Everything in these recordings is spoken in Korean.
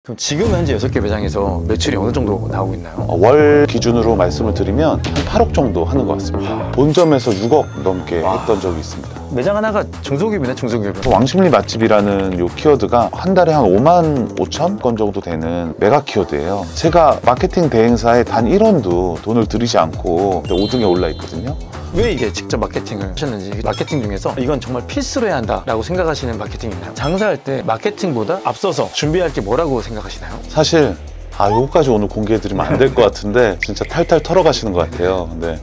그럼 지금 현재 6개 매장에서 매출이 어느 정도 나오고 있나요? 월 기준으로 말씀을 드리면 한 8억 정도 하는 것 같습니다. 본점에서 6억 넘게 했던 적이 있습니다. 매장 하나가 중소기업이네, 중소기업. 왕십리 맛집이라는 요 키워드가 한 달에 한 5만 5천 건 정도 되는 메가 키워드예요. 제가 마케팅 대행사에 단 1원도 돈을 들이지 않고 5등에 올라 있거든요. 왜 이게 직접 마케팅을 하셨는지, 마케팅 중에서 이건 정말 필수로 해야 한다라고 생각하시는 마케팅이 있나요? 장사할 때 마케팅보다 앞서서 준비할 게 뭐라고 생각하시나요? 사실 요거까지 오늘 공개해드리면 안 될 것 같은데 진짜 탈탈 털어가시는 것 같아요. 네.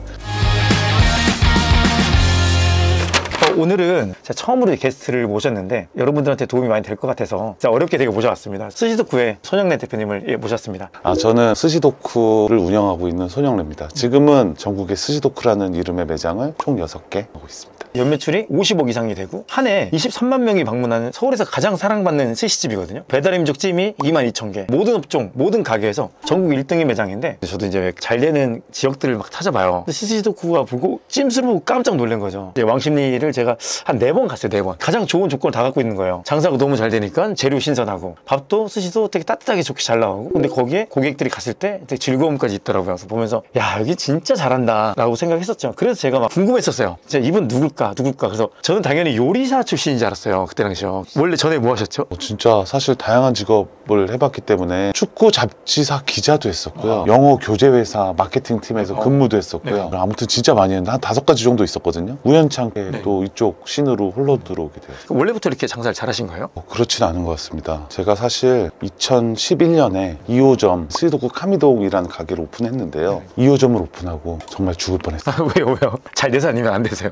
오늘은 제가 처음으로 게스트를 모셨는데 여러분들한테 도움이 많이 될 것 같아서 진짜 어렵게 되게 모셔왔습니다. 스시도쿠의 손영래 대표님을 모셨습니다. 저는 스시도쿠를 운영하고 있는 손영래입니다. 지금은 전국에 스시도쿠라는 이름의 매장을 총 6개 하고 있습니다. 연매출이 50억 이상이 되고 한 해 23만 명이 방문하는 서울에서 가장 사랑받는 스시집이거든요. 배달의 민족 찜이 22,000개, 모든 업종, 모든 가게에서 전국 1등의 매장인데 저도 이제 잘 되는 지역들을 막 찾아봐요. 스시도쿠가 보고 찜수를 보고 깜짝 놀란 거죠. 왕십리를 제가 한 4번 갔어요. 4번. 가장 좋은 조건을 다 갖고 있는 거예요. 장사가 너무 잘 되니까 재료 신선하고 밥도 스시도 되게 따뜻하게 좋게 잘 나오고, 근데 거기에 고객들이 갔을 때 되게 즐거움까지 있더라고요. 그래서 보면서 야, 여기 진짜 잘한다 라고 생각했었죠. 그래서 제가 막 궁금했었어요. 진짜 이분 누굴까? 그래서 저는 당연히 요리사 출신인 줄 알았어요. 그때 당시요. 원래 전에 뭐 하셨죠? 진짜 사실 다양한 직업을 해봤기 때문에 축구 잡지사 기자도 했었고요. 영어 교재회사 마케팅팀에서 근무도 했었고요. 아무튼 진짜 많이 했는데 한 5가지 정도 있었거든요. 우연찮게 또 이쪽 신으로 흘러들어오게 되었어요. 원래부터 이렇게 장사를 잘하신 거예요? 그렇진 않은 것 같습니다. 제가 사실 2011년에 2호점 스시도쿠 카미동이라는 가게를 오픈했는데요. 2호점을 오픈하고 정말 죽을 뻔했어요. 왜요? 잘 돼서 아니면 안 되세요?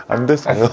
안 됐어요.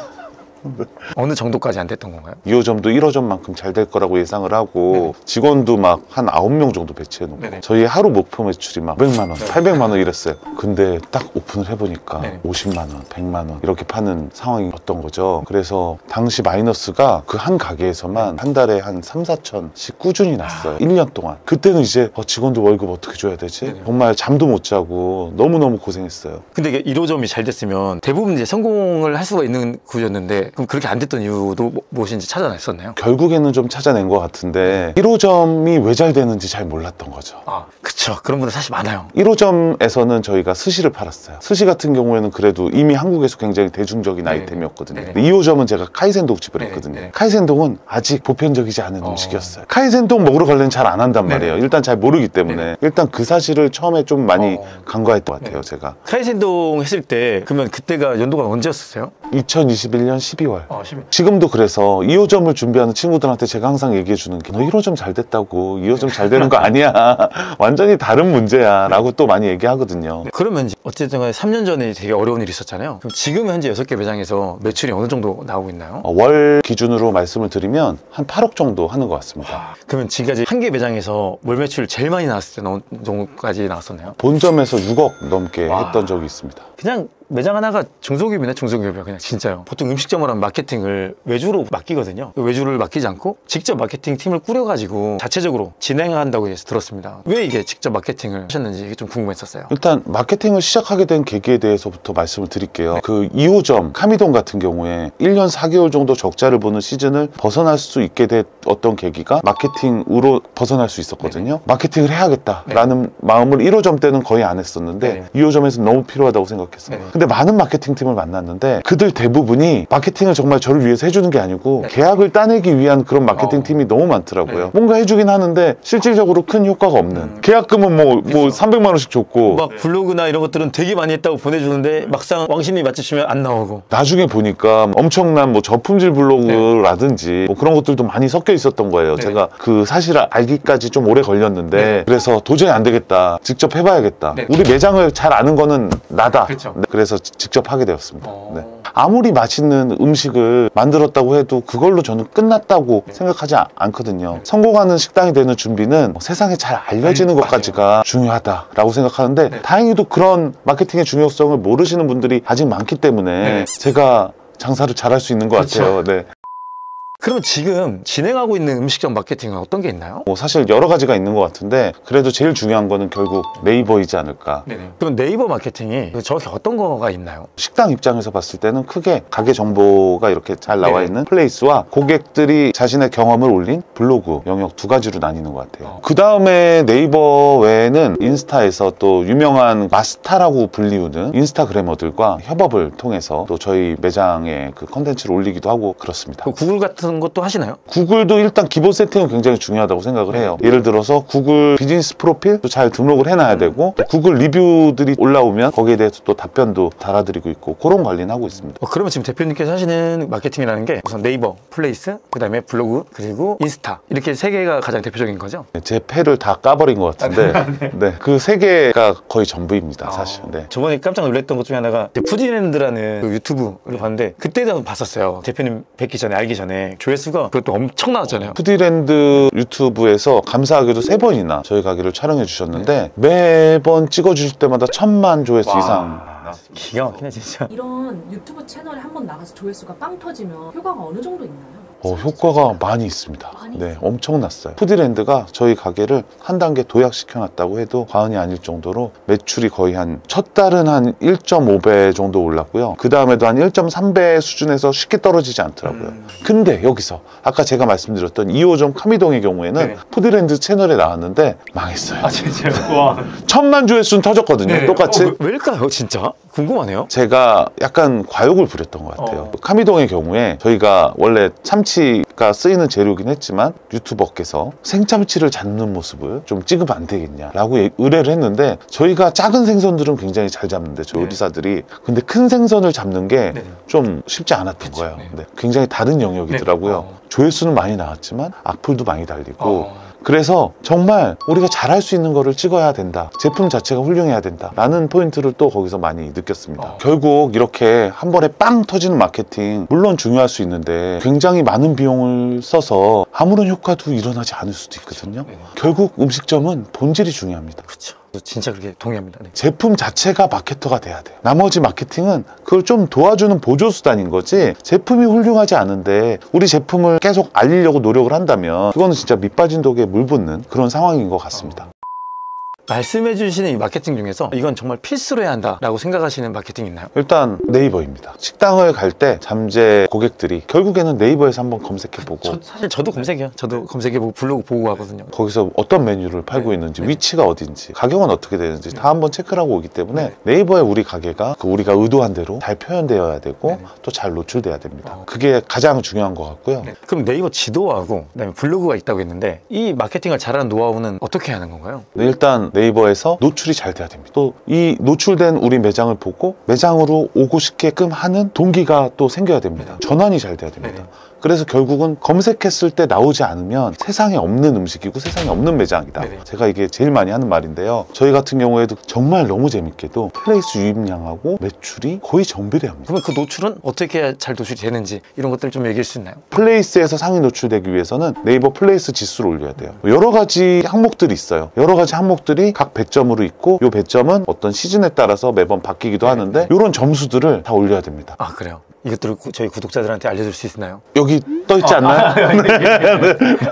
어느 정도까지 안 됐던 건가요? 2호점도 1호점만큼 잘 될 거라고 예상을 하고 직원도 막 한 9명 정도 배치해 놓고 저희 하루 목표 매출이 막 500만 원, 800만 원 이랬어요. 근데 딱 오픈을 해보니까 50만 원, 100만 원 이렇게 파는 상황이었던 거죠. 그래서 당시 마이너스가 그 한 가게에서만 한 달에 한 3, 4천씩 꾸준히 났어요. 1년 동안. 그때는 이제 직원들 월급 어떻게 줘야 되지? 정말 잠도 못 자고 너무너무 고생했어요. 근데 이게 1호점이 잘 됐으면 대부분 이제 성공을 할 수가 있는 구조였는데, 그럼 그렇게 안 됐던 이유도 무엇인지 찾아냈었나요? 결국에는 좀 찾아낸 것 같은데 1호점이 왜 잘 되는지 잘 몰랐던 거죠. 그쵸. 그런 분들 사실 많아요. 1호점에서는 저희가 스시를 팔았어요. 스시 같은 경우에는 그래도 이미 한국에서 굉장히 대중적인 아이템이었거든요. 2호점은 제가 카이센동 집을 했거든요. 카이센동은 아직 보편적이지 않은 음식이었어요. 카이센동 먹으러 가려면 잘 안 한단 말이에요. 일단 잘 모르기 때문에. 일단 그 사실을 처음에 좀 많이 간과했던 것 같아요. 제가. 카이센동 했을 때 그러면 그때가 연도가 언제였어요? 2021년 12월. 12월. 지금도 그래서 2호점을 준비하는 친구들한테 제가 항상 얘기해 주는 게, 너 1호점 잘 됐다고 2호점 잘 되는 거 아니야. 완전히 다른 문제야 라고 또 많이 얘기하거든요. 그러면 어쨌든 간에 3년 전에 되게 어려운 일이 있었잖아요. 그럼 지금 현재 6개 매장에서 매출이 어느 정도 나오고 있나요? 월 기준으로 말씀을 드리면 한 8억 정도 하는 것 같습니다. 그러면 지금까지 한 개 매장에서 월 매출 제일 많이 나왔을 때는 어느 정도까지 나왔었나요? 본점에서 6억 넘게 했던 적이 있습니다. 그냥 매장 하나가 중소기업이네, 중소기업이야. 그냥 진짜요. 보통 음식점을 하면 마케팅을 외주로 맡기거든요. 외주를 맡기지 않고 직접 마케팅 팀을 꾸려가지고 자체적으로 진행한다고 해서 들었습니다. 왜 이게 직접 마케팅을 하셨는지 이게 좀 궁금했었어요. 일단 마케팅을 시작하게 된 계기에 대해서부터 말씀을 드릴게요. 그 2호점 카미동 같은 경우에 1년 4개월 정도 적자를 보는 시즌을 벗어날 수 있게 됐던 계기가 마케팅으로 벗어날 수 있었거든요. 마케팅을 해야겠다라는 마음을 1호점 때는 거의 안 했었는데 2호점에서 너무 필요하다고 생각했어요. 근데 많은 마케팅 팀을 만났는데 그들 대부분이 마케팅을 정말 저를 위해서 해주는 게 아니고 계약을 따내기 위한 그런 마케팅 팀이 너무 많더라고요. 뭔가 해주긴 하는데 실질적으로 큰 효과가 없는. 계약금은 뭐 300만 원씩 줬고 막 블로그나 이런 것들은 되게 많이 했다고 보내주는데 막상 왕십리 맛집 치면 안 나오고. 나중에 보니까 엄청난 뭐 저품질 블로그라든지 뭐 그런 것들도 많이 섞여 있었던 거예요. 제가 그 사실을 알기까지 좀 오래 걸렸는데 그래서 도저히 안 되겠다. 직접 해봐야겠다. 우리 매장을 잘 아는 거는 나다. 그래서 직접 하게 되었습니다. 아무리 맛있는 음식을 만들었다고 해도 그걸로 저는 끝났다고 생각하지 않거든요. 성공하는 식당이 되는 준비는 세상에 잘 알려지는 것까지가 중요하다라고 생각하는데 다행히도 그런 마케팅의 중요성을 모르시는 분들이 아직 많기 때문에 제가 장사를 잘할 수 있는 것 같아요. 그러면 지금 진행하고 있는 음식점 마케팅은 어떤 게 있나요? 뭐 사실 여러 가지가 있는 것 같은데 그래도 제일 중요한 거는 결국 네이버이지 않을까. 그럼 네이버 마케팅이 정확히 어떤 거가 있나요? 식당 입장에서 봤을 때는 크게 가게 정보가 이렇게 잘 나와 네. 있는 플레이스와 고객들이 자신의 경험을 올린 블로그 영역 두 가지로 나뉘는 것 같아요. 그 다음에 네이버 외에는 인스타에서 또 유명한 마스타라고 불리우는 인스타그래머들과 협업을 통해서 또 저희 매장에 그 컨텐츠를 올리기도 하고 그렇습니다. 구글 같은 것도 하시나요? 구글도 일단 기본 세팅은 굉장히 중요하다고 생각을 해요. 예를 들어서 구글 비즈니스 프로필도 잘 등록을 해놔야 되고 또 구글 리뷰들이 올라오면 거기에 대해서 또 답변도 달아드리고 있고 그런 관리는 하고 있습니다. 그러면 지금 대표님께서 하시는 마케팅이라는 게 우선 네이버, 플레이스, 그 다음에 블로그, 그리고 인스타 이렇게 세 개가 가장 대표적인 거죠? 제 패를 다 까버린 것 같은데 네, 그 세 개가 거의 전부입니다 사실. 네. 저번에 깜짝 놀랐던 것 중에 하나가 푸디랜드라는 그 유튜브를 봤는데 그때도 봤었어요. 대표님 뵙기 전에 알기 전에 조회수가 그것도 엄청 나왔잖아요. 푸디랜드 유튜브에서 감사하게도 3번이나 저희 가게를 촬영해 주셨는데 매번 찍어주실 때마다 1000만 조회수 이상. 기가 막히네 진짜. 이런 유튜브 채널에 한번 나가서 조회수가 빵 터지면 효과가 어느 정도 있나요? 효과가 많이 있습니다. 네, 엄청났어요. 푸디랜드가 저희 가게를 한 단계 도약시켜놨다고 해도 과언이 아닐 정도로 매출이 거의 첫 달은 한 1.5배 정도 올랐고요. 그 다음에도 한 1.3배 수준에서 쉽게 떨어지지 않더라고요. 근데 여기서 아까 제가 말씀드렸던 2호점 카미동의 경우에는 푸디랜드 채널에 나왔는데 망했어요. 아 진짜요? 와. 1000만 조회수는 터졌거든요. 똑같이. 왜일까요 진짜? 궁금하네요. 제가 약간 과욕을 부렸던 것 같아요. 카미동의 경우에 저희가 원래 참치가 쓰이는 재료긴 했지만 유튜버께서 생참치를 잡는 모습을 좀 찍으면 안 되겠냐라고 의뢰를 했는데 저희가 작은 생선들은 굉장히 잘 잡는데 저희 요리사들이 근데 큰 생선을 잡는 게 좀 쉽지 않았던 거예요. 네. 굉장히 다른 영역이더라고요. 조회수는 많이 나왔지만 악플도 많이 달리고 그래서 정말 우리가 잘할 수 있는 거를 찍어야 된다. 제품 자체가 훌륭해야 된다. 라는 포인트를 또 거기서 많이 느꼈습니다. 결국 이렇게 한 번에 빵 터지는 마케팅 물론 중요할 수 있는데 굉장히 많은 비용을 써서 아무런 효과도 일어나지 않을 수도 있거든요. 결국 음식점은 본질이 중요합니다. 그렇죠. 진짜 그렇게 동의합니다. 네. 제품 자체가 마케터가 돼야 돼요. 나머지 마케팅은 그걸 좀 도와주는 보조수단인 거지 제품이 훌륭하지 않은데 우리 제품을 계속 알리려고 노력을 한다면 그거는 진짜 밑 빠진 독에 물 붓는 그런 상황인 것 같습니다. 말씀해 주시는 이 마케팅 중에서 이건 정말 필수로 해야 한다라고 생각하시는 마케팅 있나요? 일단 네이버입니다. 식당을 갈 때 잠재 고객들이 결국에는 네이버에서 한번 검색해보고 사실 저도 검색해요. 저도 검색해보고 블로그 보고 하거든요. 거기서 어떤 메뉴를 팔고 있는지 위치가 어딘지 가격은 어떻게 되는지 다 한번 체크를 하고 오기 때문에 네이버에 우리 가게가 우리가 의도한 대로 잘 표현되어야 되고 또 잘 노출돼야 됩니다. 그게 가장 중요한 것 같고요. 그럼 네이버 지도하고 그다음에 블로그가 있다고 했는데 이 마케팅을 잘하는 노하우는 어떻게 하는 건가요? 일단 네이버에서 노출이 잘 돼야 됩니다. 또 이 노출된 우리 매장을 보고 매장으로 오고 싶게끔 하는 동기가 또 생겨야 됩니다. 전환이 잘 돼야 됩니다. 그래서 결국은 검색했을 때 나오지 않으면 세상에 없는 음식이고 세상에 없는 매장이다. 제가 이게 제일 많이 하는 말인데요. 저희 같은 경우에도 정말 너무 재밌게도 플레이스 유입량하고 매출이 거의 정비례합니다. 그러면 그 노출은 어떻게 해야 잘 노출이 되는지 이런 것들 좀 얘기할 수 있나요? 플레이스에서 상위 노출되기 위해서는 네이버 플레이스 지수를 올려야 돼요. 여러 가지 항목들이 있어요. 여러 가지 항목들이 각 배점으로 있고 이 배점은 어떤 시즌에 따라서 매번 바뀌기도 하는데 이런 점수들을 다 올려야 됩니다. 아 그래요? 이것들을 저희 구독자들한테 알려줄 수 있나요? 여기 떠 있지 않나요?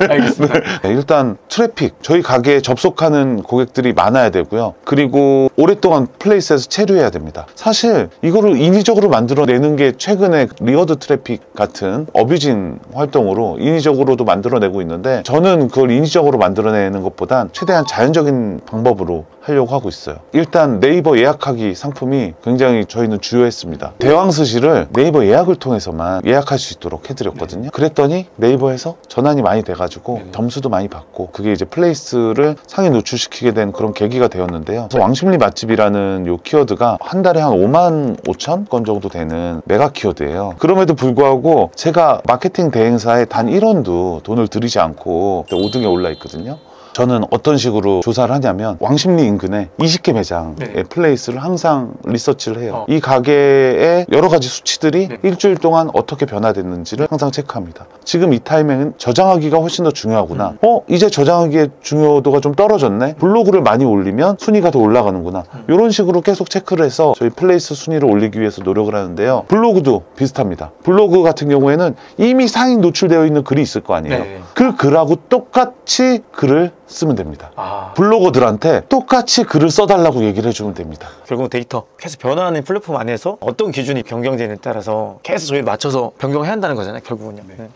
알겠습니다. 네, 일단 트래픽, 저희 가게에 접속하는 고객들이 많아야 되고요. 그리고 오랫동안 플레이스에서 체류해야 됩니다. 사실 이거를 인위적으로 만들어내는 게 최근에 리워드 트래픽 같은 어뷰진 활동으로 인위적으로도 만들어내고 있는데 저는 그걸 인위적으로 만들어내는 것보단 최대한 자연적인 방법으로 하려고 하고 있어요. 일단 네이버 예약하기 상품이 굉장히 저희는 주요했습니다. 대왕스시를 네이버 예약을 통해서만 예약할 수 있도록 해드렸거든요. 그랬더니 네이버에서 전환이 많이 돼가지고 점수도 많이 받고 그게 이제 플레이스를 상위 노출시키게 된 그런 계기가 되었는데요. 그래서 왕십리 맛집이라는 요 키워드가 한 달에 한 5만 5천 건 정도 되는 메가 키워드예요. 그럼에도 불구하고 제가 마케팅 대행사에 단 1원도 돈을 들이지 않고 5등에 올라 있거든요. 저는 어떤 식으로 조사를 하냐면 왕십리 인근에 20개 매장의 네. 플레이스를 항상 리서치를 해요. 이 가게의 여러 가지 수치들이 일주일 동안 어떻게 변화됐는지를 항상 체크합니다. 지금 이 타이밍은 저장하기가 훨씬 더 중요하구나. 이제 저장하기의 중요도가 좀 떨어졌네. 블로그를 많이 올리면 순위가 더 올라가는구나. 이런 식으로 계속 체크를 해서 저희 플레이스 순위를 올리기 위해서 노력을 하는데요. 블로그도 비슷합니다. 블로그 같은 경우에는 이미 상위 노출되어 있는 글이 있을 거 아니에요. 네. 그 글하고 똑같이 글을 쓰면 됩니다. 블로거들한테 똑같이 글을 써달라고 얘기를 해주면 됩니다. 결국 데이터 계속 변화하는 플랫폼 안에서 어떤 기준이 변경되느냐에 따라서 계속 저희를 맞춰서 변경해야 한다는 거잖아요, 결국은요. 네.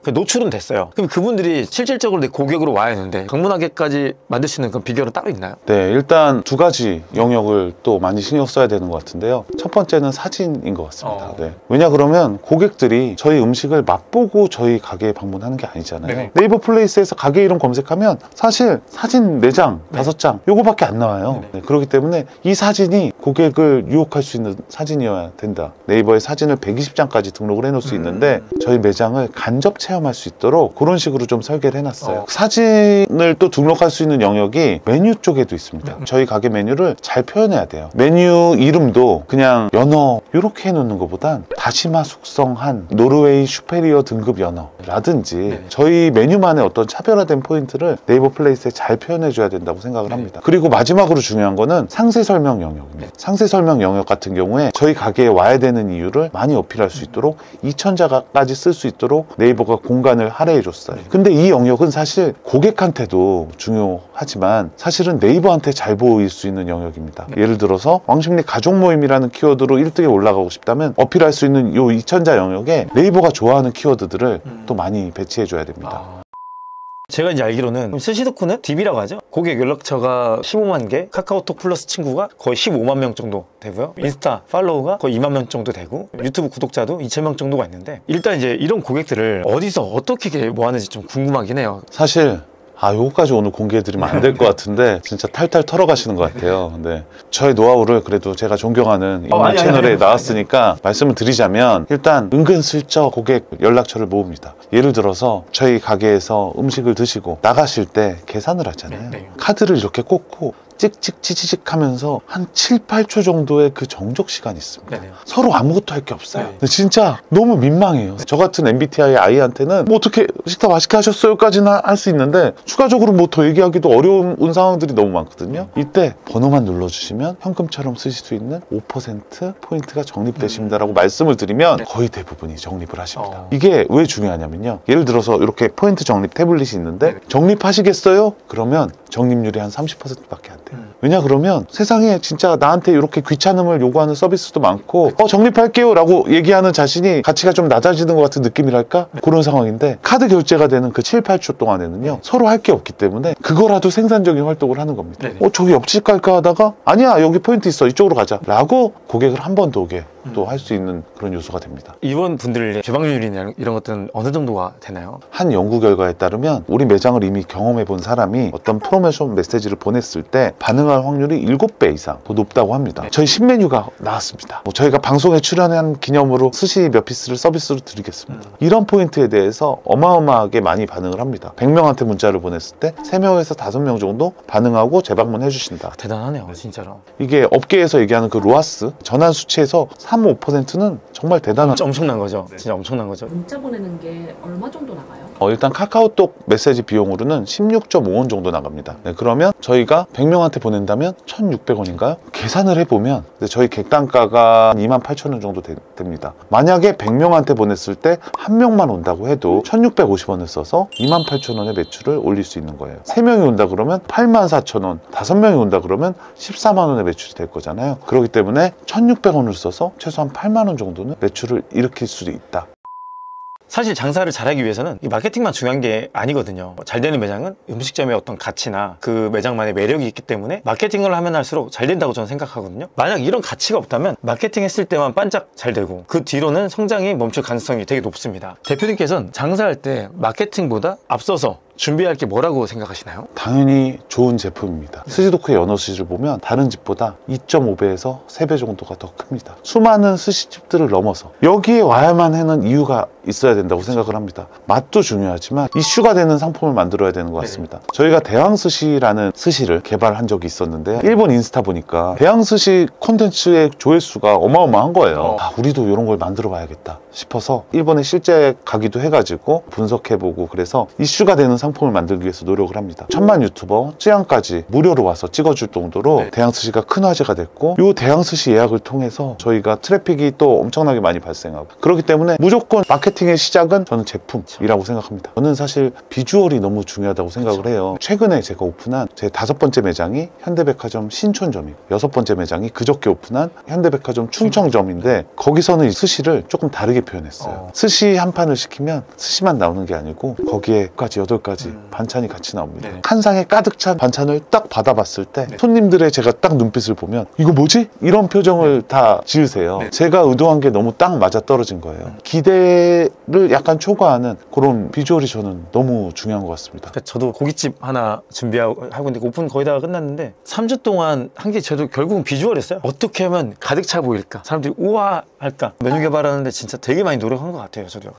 노출은 됐어요. 그럼 그분들이 실질적으로 내 고객으로 와야 하는데 방문하게까지 만들 수 있는 그런 비결은 따로 있나요? 네, 일단 두 가지 영역을 또 많이 신경 써야 되는 것 같은데요. 첫 번째는 사진인 것 같습니다. 네. 왜냐 그러면 고객들이 저희 음식을 맛보고 저희 가게에 방문하는 게 아니잖아요. 네. 네이버 플레이스에서 가게 이름 검색하면 사실 사진 4장, 5장 요거밖에 안 나와요. 네, 그렇기 때문에 이 사진이 고객을 유혹할 수 있는 사진이어야 된다. 네이버에 사진을 120장까지 등록을 해놓을 수 있는데 저희 매장을 간접 체험할 수 있도록 그런 식으로 좀 설계를 해놨어요. 사진을 또 등록할 수 있는 영역이 메뉴 쪽에도 있습니다. 저희 가게 메뉴를 잘 표현해야 돼요. 메뉴 이름도 그냥 연어 이렇게 해놓는 것보단 다시마 숙성한 노르웨이 슈페리어 등급 연어라든지 저희 메뉴만의 어떤 차별화된 포인트를 네이버 플레이스에 잘 표현해줘야 된다고 생각을 합니다. 그리고 마지막으로 중요한 거는 상세 설명 영역입니다. 상세 설명 영역 같은 경우에 저희 가게에 와야 되는 이유를 많이 어필할 수 있도록 2,000자까지 쓸 수 있도록 네이버가 공간을 할애해줬어요. 근데 이 영역은 사실 고객한테도 중요하지만 사실은 네이버한테 잘 보일 수 있는 영역입니다. 예를 들어서 왕십리 가족 모임이라는 키워드로 1등에 올라가고 싶다면 어필할 수 있는 이 2,000자 영역에 네이버가 좋아하는 키워드들을 또 많이 배치해줘야 됩니다. 제가 이제 알기로는 스시도쿠는 DB라고 하죠. 고객 연락처가 15만 개, 카카오톡 플러스 친구가 거의 15만 명 정도 되고요. 인스타 팔로우가 거의 2만 명 정도 되고 유튜브 구독자도 2,000명 정도가 있는데 일단 이제 이런 고객들을 어디서 어떻게 모았는지 좀 궁금하긴 해요. 사실 요거까지 오늘 공개해드리면 안 될 것 같은데 진짜 탈탈 털어가시는 것 같아요. 근데 저의 노하우를 그래도 제가 존경하는 이 채널에 나왔으니까 말씀을 드리자면 일단 은근슬쩍 고객 연락처를 모읍니다. 예를 들어서 저희 가게에서 음식을 드시고 나가실 때 계산을 하잖아요. 카드를 이렇게 꽂고 찍찍 치치직 하면서 한 7, 8초 정도의 그 정적 시간이 있습니다. 서로 아무것도 할 게 없어요. 근데 진짜 너무 민망해요. 저 같은 MBTI 아이한테는 뭐 어떻게 식사 맛있게 하셨어요? 까지는 할 수 있는데 추가적으로 뭐 더 얘기하기도 어려운 상황들이 너무 많거든요. 이때 번호만 눌러주시면 현금처럼 쓰실 수 있는 5% 포인트가 적립되십니다라고 말씀을 드리면 거의 대부분이 적립을 하십니다. 이게 왜 중요하냐면요. 예를 들어서 이렇게 포인트 적립 태블릿이 있는데 적립하시겠어요? 그러면 적립률이 한 30%밖에 안 돼요. 왜냐 그러면 세상에 진짜 나한테 이렇게 귀찮음을 요구하는 서비스도 많고 적립할게요 라고 얘기하는 자신이 가치가 좀 낮아지는 것 같은 느낌이랄까? 그런 상황인데 카드 결제가 되는 그 7, 8초 동안에는요 서로 할 게 없기 때문에 그거라도 생산적인 활동을 하는 겁니다. 저기 옆집 갈까 하다가 아니야 여기 포인트 있어 이쪽으로 가자 라고 고객을 한 번 더 오게 또 할 수 있는 그런 요소가 됩니다. 이번 분들 개방률이나 이런 것들은 어느 정도가 되나요? 한 연구 결과에 따르면 우리 매장을 이미 경험해 본 사람이 어떤 프로모션 메시지를 보냈을 때 반응할 확률이 7배 이상 더 높다고 합니다. 저희 신메뉴가 나왔습니다. 저희가 방송에 출연한 기념으로 스시 몇 피스를 서비스로 드리겠습니다. 이런 포인트에 대해서 어마어마하게 많이 반응을 합니다. 100명한테 문자를 보냈을 때 3명에서 5명 정도 반응하고 재방문해 주신다. 대단하네요, 진짜로. 이게 업계에서 얘기하는 그 로아스 전환 수치에서 3, 5%는 정말 대단한 엄청난 거죠. 진짜 엄청난 거죠. 문자 보내는 게 얼마 정도 나가요? 일단 카카오톡 메시지 비용으로는 16.5원 정도 나갑니다. 그러면 저희가 100명한테 보낸다면 1,600원인가요? 계산을 해보면 저희 객단가가 28,000원 정도 됩니다. 만약에 100명한테 보냈을 때 한 명만 온다고 해도 1,650원을 써서 28,000원의 매출을 올릴 수 있는 거예요. 3명이 온다 그러면 84,000원, 5명이 온다 그러면 14만 원의 매출이 될 거잖아요. 그렇기 때문에 1,600원을 써서 최소한 8만 원 정도는 매출을 일으킬 수도 있다. 사실 장사를 잘하기 위해서는 이 마케팅만 중요한 게 아니거든요. 잘 되는 매장은 음식점의 어떤 가치나 그 매장만의 매력이 있기 때문에 마케팅을 하면 할수록 잘 된다고 저는 생각하거든요. 만약 이런 가치가 없다면 마케팅 했을 때만 반짝 잘 되고 그 뒤로는 성장이 멈출 가능성이 되게 높습니다. 대표님께서는 장사할 때 마케팅보다 앞서서 준비할 게 뭐라고 생각하시나요? 당연히 좋은 제품입니다. 스시도크의 연어 스시를 보면 다른 집보다 2.5배에서 3배 정도가 더 큽니다. 수많은 스시집들을 넘어서 여기에 와야만 하는 이유가 있어야 된다고 생각을 합니다. 맛도 중요하지만 이슈가 되는 상품을 만들어야 되는 것 같습니다. 저희가 대왕스시라는 스시를 개발한 적이 있었는데 일본 인스타 보니까 대왕스시 콘텐츠의 조회수가 어마어마한 거예요. 우리도 이런 걸 만들어 봐야겠다 싶어서 일본에 실제 가기도 해가지고 분석해보고 그래서 이슈가 되는 상품을 만들기 위해서 노력을 합니다. 1000만 유튜버 쯔양까지 무료로 와서 찍어줄 정도로 대왕스시가 큰 화제가 됐고 이 대왕스시 예약을 통해서 저희가 트래픽이 또 엄청나게 많이 발생하고 그렇기 때문에 무조건 마케팅의 시작은 저는 제품이라고 생각합니다. 저는 사실 비주얼이 너무 중요하다고 생각을 해요. 최근에 제가 오픈한 제 5번째 매장이 현대백화점 신촌점이고 6번째 매장이 그저께 오픈한 현대백화점 충청점인데 거기서는 이 스시를 조금 다르게 표현했어요. 스시 한 판을 시키면 스시만 나오는 게 아니고 거기에까지 8가지 반찬이 같이 나옵니다. 한 상에 가득 찬 반찬을 딱 받아봤을 때 손님들의 제가 딱 눈빛을 보면 이거 뭐지? 이런 표정을 다 지으세요. 제가 의도한 게 너무 딱 맞아떨어진 거예요. 기대를 약간 초과하는 그런 비주얼이 저는 너무 중요한 것 같습니다. 저도 고깃집 하나 준비하고 있는데 오픈 거의 다 끝났는데 3주 동안 한 게 저도 결국은 비주얼이었어요. 어떻게 하면 가득 차 보일까? 사람들이 우와 할까? 메뉴 개발하는데 진짜 되게 많이 노력한 것 같아요. 저도.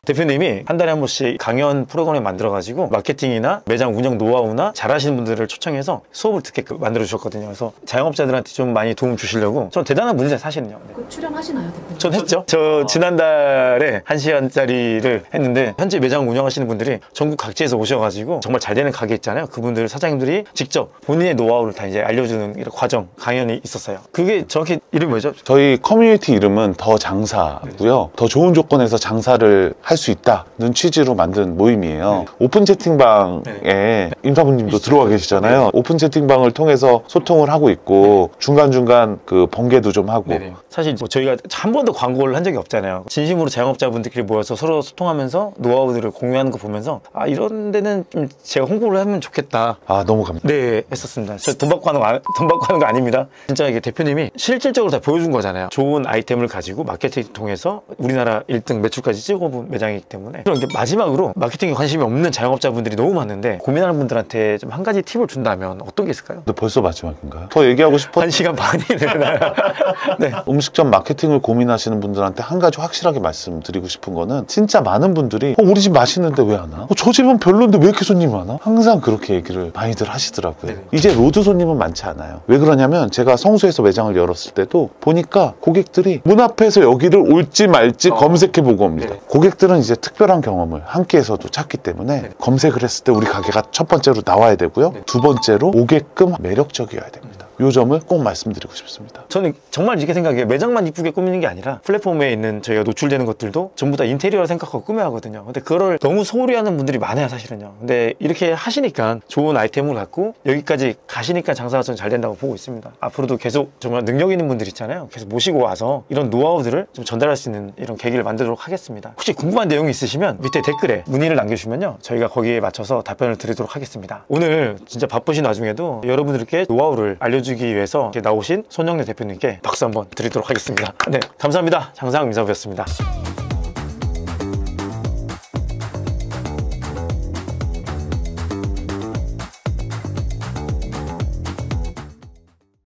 대표님이 한 달에 한 번씩 강연 프로그램을 만들어가지고 마케팅이나 매장 운영 노하우나 잘하시는 분들을 초청해서 수업을 듣게 만들어 주셨거든요. 그래서 자영업자들한테 좀 많이 도움 주시려고 전 대단한 분이세요 사실은요. 그 출연하시나요, 대표님? 전 했죠. 저 지난달에 1시간짜리를 했는데 현재 매장 운영하시는 분들이 전국 각지에서 오셔가지고 정말 잘 되는 가게 있잖아요. 그분들 사장님들이 직접 본인의 노하우를 다 이제 알려주는 이런 과정 강연이 있었어요. 그게 정확히 이름이 뭐죠? 저희 커뮤니티 이름은 더 장사고요. 더 좋은 조건에서 장사를 할 수 있다는 취지로 만든 모임이에요. 오픈 채팅방에 임사부님도 들어와 계시잖아요. 오픈 채팅방을 통해서 소통을 하고 있고 중간중간 그 번개도 좀 하고 사실 뭐 저희가 한 번도 광고를 한 적이 없잖아요. 진심으로 자영업자분들끼리 모여서 서로 소통하면서 노하우들을 공유하는 거 보면서 아 이런 데는 좀 제가 홍보를 하면 좋겠다. 아 너무 감사합니다. 네 했었습니다. 저 돈 받고 하는 거 아닙니다. 진짜 이게 대표님이 실질적으로 다 보여준 거잖아요. 좋은 아이템을 가지고 마케팅 통해서 우리나라 1등 매출까지 찍어본 매장이기 때문에 그럼 이제 마지막으로 마케팅에 관심이 없는 자영업자분들이 너무 많은데 고민하는 분들한테 좀 한 가지 팁을 준다면 어떤 게 있을까요? 근데 벌써 마지막인가요? 더 얘기하고 싶어? 1시간 반이 되나요? 네. 음식점 마케팅을 고민하시는 분들한테 한 가지 확실하게 말씀드리고 싶은 거는 진짜 많은 분들이 우리 집 맛있는데 왜 안 와? 저 집은 별론데 왜 이렇게 손님이 많아? 항상 그렇게 얘기를 많이들 하시더라고요. 이제 로드 손님은 많지 않아요. 왜 그러냐면 제가 성수에서 매장을 열었을 때도 보니까 고객들이 문 앞에서 여기를 올지 말지 검색해보고 옵니다. 고객들은 이제 특별한 경험을 한 끼에서도 찾기 때문에 검색을 했을 때 우리 가게가 첫 번째로 나와야 되고요. 두 번째로 오게끔 매력적이어야 됩니다. 이 점을 꼭 말씀드리고 싶습니다. 저는 정말 이렇게 생각해요. 매장만 이쁘게 꾸미는 게 아니라 플랫폼에 있는 저희가 노출되는 것들도 전부 다 인테리어라 생각하고 꾸며야 하거든요. 근데 그걸 너무 소홀히 하는 분들이 많아요 사실은요. 근데 이렇게 하시니까 좋은 아이템을 갖고 여기까지 가시니까 장사가 좀 잘 된다고 보고 있습니다. 앞으로도 계속 정말 능력 있는 분들 있잖아요. 계속 모시고 와서 이런 노하우들을 좀 전달할 수 있는 이런 계기를 만들도록 하겠습니다. 혹시 궁금한 내용이 있으시면 밑에 댓글에 문의를 남겨주시면요 저희가 거기에 맞춰서 답변을 드리도록 하겠습니다. 오늘 진짜 바쁘신 와중에도 여러분들께 노하우를 알려주기 위해서 이렇게 나오신 손영래 대표님께 박수 한번 드리도록 하겠습니다. 네, 감사합니다. 장사학 민사부였습니다.